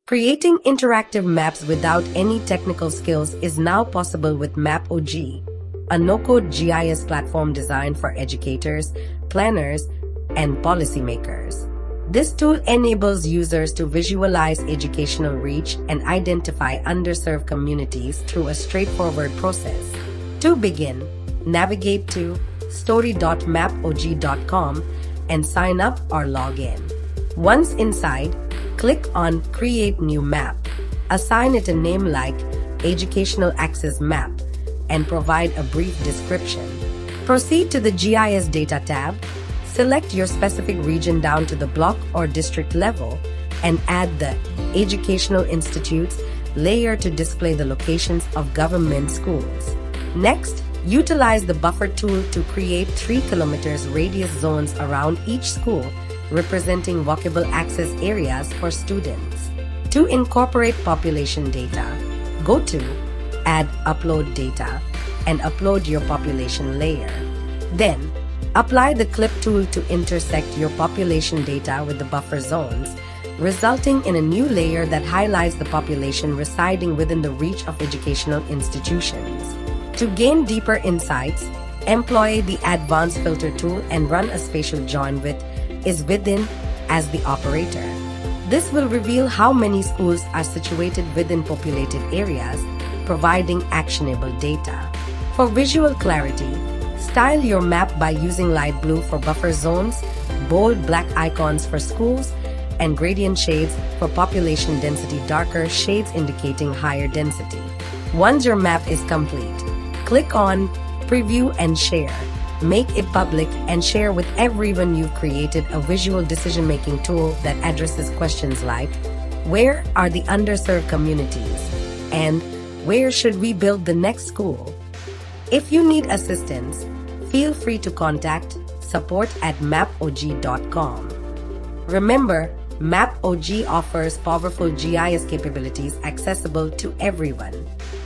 Creating interactive maps without any technical skills is now possible with MAPOG, a no-code GIS platform designed for educators, planners, and policymakers. This tool enables users to visualize educational reach and identify underserved communities through a straightforward process. To begin, navigate to story.mapog.com and sign up or log in. Once inside, click on Create New Map. Assign it a name like Educational Access Map and provide a brief description. Proceed to the GIS Data tab. Select your specific region down to the block or district level and add the Educational Institutes layer to display the locations of government schools. Next, utilize the buffer tool to create 3 km radius zones around each school, representing walkable access areas for students. To incorporate population data, go to Add Upload Data and upload your population layer. Then, apply the clip tool to intersect your population data with the buffer zones, resulting in a new layer that highlights the population residing within the reach of educational institutions. To gain deeper insights, employ the Advanced Filter tool and run a spatial join with is within as the operator. This will reveal how many schools are situated within populated areas, providing actionable data. For visual clarity, style your map by using light blue for buffer zones, bold black icons for schools, and gradient shades for population density, darker shades indicating higher density. Once your map is complete, click on Preview and Share. Make it public and share with everyone. You've created a visual decision-making tool that addresses questions like, where are the underserved communities? And where should we build the next school? If you need assistance, feel free to contact support@mapog.com. Remember, MAPOG offers powerful GIS capabilities accessible to everyone.